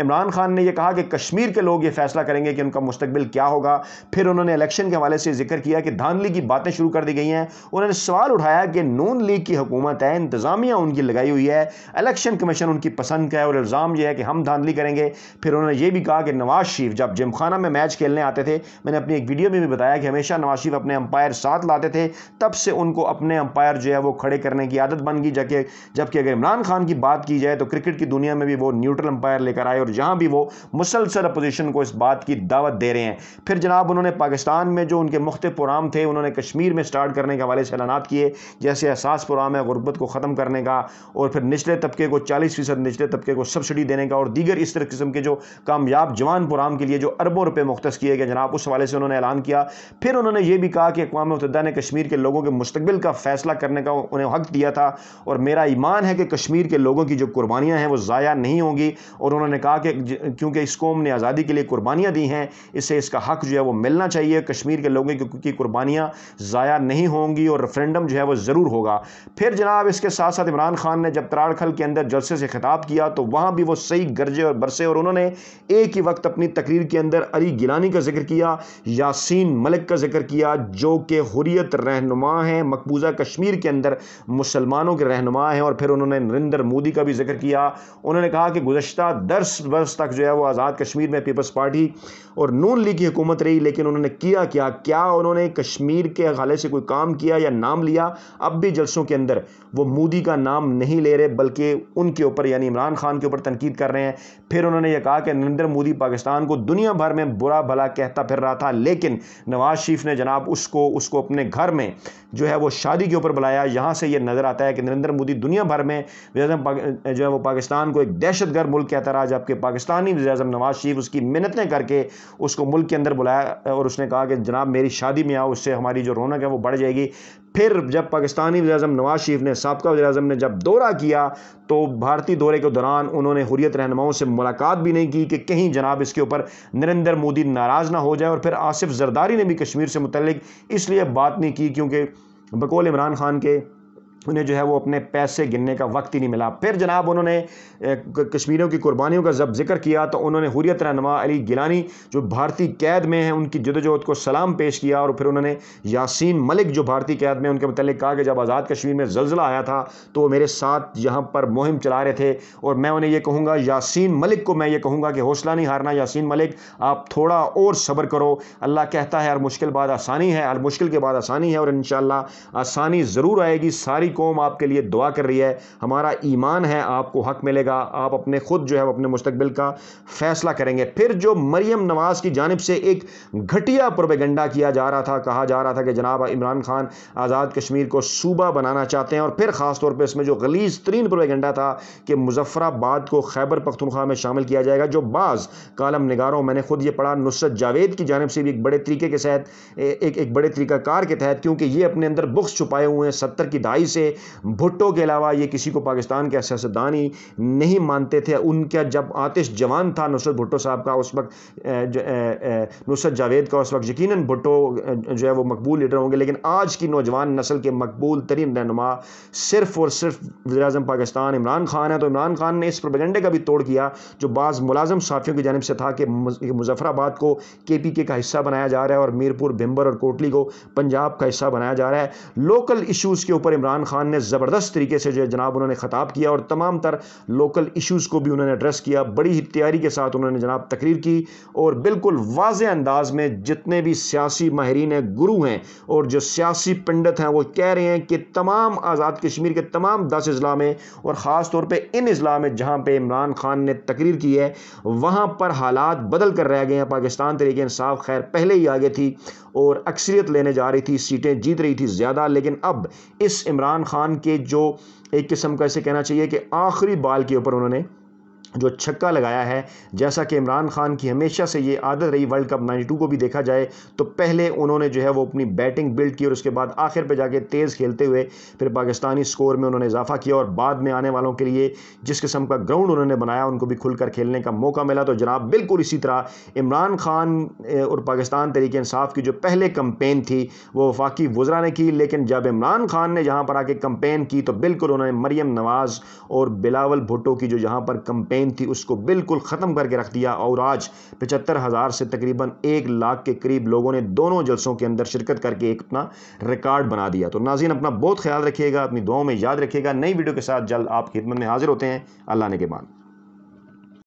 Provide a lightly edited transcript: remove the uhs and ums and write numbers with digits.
عمران خان نے یہ کہا کہ کشمیر کے لوگ یہ فیصلہ کریں گے کہ ان کا مستقبل کیا ہوگا۔ پھر انہوں نے الیکشن کے حوالے سے ذکر کیا کہ دھاندلی کی باتیں شروع کر دی گئی ہیں۔ انہوں نے سوال اٹھایا کہ نون لیگ کی حکومت ہے، انتظامیہ ان کی لگائی ہوئی ہے، الیکشن کمیشن ان کی پسند کا ہے اور الزام یہ ہے کہ ہم دھاندلی کریں گے۔ پھر انہوں نے یہ بھی کہا کہ نواز شریف جب جم خانہ میں میچ کھیلنے آتے تھے، میں نے اپنی ایک ویڈیو میں بھی بتایا کہ ہمیشہ نواز شریف اپنے امپائر ساتھ لاتے تھے، تب سے ان کو اپنے امپائر جو ہے وہ کھڑے کرنے کی عادت بن گئی، جبکہ اگر عمران خان کی بات کی جائے تو کرکٹ کی دنیا میں بھی وہ نیوٹرل امپائر لے کر آئے اور جہاں بھی وہ مسلسل اپوزیشن کو اس بات کی دعوت دے رہے ہیں۔ پھر جناب انہوں نے پاکستان میں جو ان کے مختلف پروگرام تھے، انہوں نے کشمیر میں سٹارٹ کرنے کے حوالے سے اعلانات کیے، جیسے احساس پروگرام ہے غربت کو ختم کرنے کا، اور پھر نچلے طبقے کو 40% نچلے طبقے کو سبسڈی دینے کا، اور دیگر اس طرح قسم کے جو کامیاب جوان پروگرام کے لیے جو اربوں روپے مختص کیے گئے جناب، اس حوالے سے انہوں نے اعلان کیا۔ پھر انہوں نے یہ بھی کہا کہ اقوام متحدہ نے کشمیر کے لوگوں کے مستقبل کا فیصلہ کرنے کا انہیں حق دیا تھا، اور میرا ایمان ہے کہ کشمیر کے لوگوں کی جو قربانیاں ہیں وہ ضائع نہیں ہوں گی، اور انہوں نے کہا کہ کیونکہ اس قوم نے آزادی کے لیے قربانیاں دی ہیں، اسے اس کا حق جو ہے وہ ملنا چاہیے، کشمیر کے لوگوں کی قربانیاں ضائع نہیں ہوں گی، اور ریفرینڈم جو ہے وہ ضرور ہوگا۔ پھر جناب اس کے ساتھ ساتھ عمران خان نے جب تراڑ کھل کے اندر جلسے سے خطاب کیا تو وہاں بھی وہ صحیح گرجے اور برسے، اور انہوں نے ایک ہی وقت اپنی تقریر کے اندر علی گیلانی کا ذکر کیا، یاسین ملک کا ذکر کیا جو کہ حریت رہنما ہیں، مقبوضہ کشمیر کے اندر مسلمانوں کے رہنما ہیں، اور پھر انہوں نے نریندر مودی کا بھی ذکر کیا۔ انہوں نے کہا کہ گزشتہ 10 برس تک جو ہے وہ آزاد کشمیر میں پیپلز پارٹی اور نون لیگ کی حکومت رہی، لیکن انہوں نے کیا انہوں نے کشمیر کے حوالے سے کوئی کام کیا یا نام لیا؟ اب بھی جلسوں کے اندر وہ مودی کا نام نہیں لے رہے، بلکہ ان کے اوپر یعنی عمران خان کے اوپر تنقید کر رہے ہیں۔ پھر انہوں نے یہ کہا کہ نریندر مودی پاکستان کو دنیا بھر میں برا بھلا کہتا پھر رہا تھا، لیکن نواز شریف نے جناب اس کو اپنے گھر میں جو ہے وہ شادی کے اوپر بلایا۔ یہاں سے یہ نظر آتا ہے کہ نریندر مودی دنیا بھر میں جو ہے وہ پاکستان کو ایک دہشت گرد ملک کہتا رہا، جبکہ پاکستانی وزیر اعظم نواز شریف اس کی منتیں کر کے اس کو ملک کے اندر بلایا، اور اس نے کہا کہ جناب میری شادی میں آؤ، اس سے ہماری جو رونق ہے وہ بڑھ جائے گی۔ پھر جب پاکستانی وزیر اعظم نواز شریف نے سابقہ وزیر اعظم نے جب دورہ کیا تو بھارتی دورے کے دوران انہوں نے حریت رہنماؤں سے ملاقات بھی نہیں کی کہ کہیں جناب اس کے اوپر نریندر مودی ناراض نہ ہو جائے، اور پھر آصف زرداری نے بھی کشمیر سے متعلق اس لیے بات نہیں کی کیونکہ بقول عمران خان کے انہیں جو ہے وہ اپنے پیسے گننے کا وقت ہی نہیں ملا۔ پھر جناب انہوں نے کشمیریوں کی قربانیوں کا جب ذکر کیا تو انہوں نے حریت رہنما علی گیلانی جو بھارتی قید میں ہیں ان کی جدوجہد کو سلام پیش کیا، اور پھر انہوں نے یاسین ملک جو بھارتی قید میں ان کے متعلق کہا کہ جب آزاد کشمیر میں زلزلہ آیا تھا تو وہ میرے ساتھ یہاں پر مہم چلا رہے تھے، اور میں انہیں یہ کہوں گا یاسین ملک کو میں یہ کہوں گا کہ حوصلہ نہیں ہارنا یاسین ملک، آپ تھوڑا اور صبر کرو، اللہ کہتا ہے ہر مشکل بعد آسانی ہے، ہر مشکل کے بعد آسانی ہے، اور انشاءاللہ آسانی ضرور آئے گی۔ ساری قوم آپ کے لیے دعا کر رہی ہے، ہمارا ایمان ہے آپ کو حق ملے گا، آپ اپنے خود جو ہے اپنے مستقبل کا فیصلہ کریں گے۔ پھر جو مریم نواز کی جانب سے ایک گھٹیا پروپیگنڈا کیا جا رہا تھا، کہا جا رہا تھا کہ جناب عمران خان آزاد کشمیر کو صوبہ بنانا چاہتے ہیں، اور پھر خاص طور پہ اس میں جو غلیظ ترین پروپیگنڈا تھا کہ مظفر آباد کو خیبر پختونخوا میں شامل کیا جائے گا، جو بعض کالم نگاروں میں نے خود یہ پڑھا نصرت جاوید کی جانب سے بھی ایک بڑے طریقے کے ساتھ ایک بڑے طریقہ کار کے تحت، کیونکہ یہ اپنے اندر بغض چھپائے ہوئے ہیں 70 کی دہائی سے، بھٹو کے علاوہ یہ کسی کو پاکستان کے سیاستدان ہی نہیں مانتے تھے۔ ان کا جب آتش جوان تھا نصرت بھٹو صاحب کا اس وقت نصرت جاوید کا اس وقت یقیناً بھٹو جو ہے وہ مقبول لیڈر ہوں گے، لیکن آج کی نوجوان نسل کے مقبول ترین رہنما صرف اور صرف وزیر اعظم پاکستان عمران خان ہے۔ تو عمران خان نے اس پروپیگنڈے کا بھی توڑ کیا جو بعض ملازم صحافیوں کی جانب سے تھا کہ مظفر آباد کو KPK کا حصہ بنایا جا رہا ہے اور میرپور بھمبر اور کوٹلی کو پنجاب کا حصہ بنایا جا رہا ہے۔ لوکل ایشوز کے اوپر عمران خان نے زبردست طریقے سے جو جناب انہوں نے خطاب کیا، اور تمام تر لوکل ایشوز کو بھی انہوں نے ایڈریس کیا، بڑی ہی تیاری کے ساتھ انہوں نے جناب تقریر کی، اور بالکل واضح انداز میں جتنے بھی سیاسی ماہرین گرو ہیں اور جو سیاسی پنڈت ہیں وہ کہہ رہے ہیں کہ تمام آزاد کشمیر کے تمام 10 اضلاع میں، اور خاص طور پہ ان اضلاع میں جہاں پہ عمران خان نے تقریر کی ہے وہاں پر حالات بدل کر رہ گئے ہیں۔ پاکستان تحریک انصاف خیر پہلے ہی آگے تھی اور اکثریت لینے جا رہی تھی، سیٹیں جیت رہی تھی زیادہ، لیکن اب اس عمران خان کے جو ایک قسم کا اسے کہنا چاہیے کہ آخری بال کے اوپر انہوں نے جو چھکا لگایا ہے، جیسا کہ عمران خان کی ہمیشہ سے یہ عادت رہی ورلڈ کپ 92 کو بھی دیکھا جائے تو پہلے انہوں نے جو ہے وہ اپنی بیٹنگ بلڈ کی اور اس کے بعد آخر پہ جا کے تیز کھیلتے ہوئے پھر پاکستانی سکور میں انہوں نے اضافہ کیا اور بعد میں آنے والوں کے لیے جس قسم کا گراؤنڈ انہوں نے بنایا ان کو بھی کھل کر کھیلنے کا موقع ملا۔ تو جناب بالکل اسی طرح عمران خان اور پاکستان تحریک انصاف کی جو پہلے کمپین تھی وہ وفاقی وزراء نے کی، لیکن جب عمران خان نے جہاں پر آ کے کمپین کی تو بالکل انہوں نے مریم نواز اور بلاول بھٹو کی جو جہاں پر کمپین تھی اس کو بالکل ختم کر کے رکھ دیا، اور آج 75,000 سے تقریباً 1 لاکھ کے قریب لوگوں نے دونوں جلسوں کے اندر شرکت کر کے ایک اپنا ریکارڈ بنا دیا۔ تو ناظرین اپنا بہت خیال رکھیے گا، اپنی دعاؤں میں یاد رکھیے گا۔ نئی ویڈیو کے ساتھ جلد آپ کی خدمت میں حاضر ہوتے ہیں۔ اللہ نگہبان۔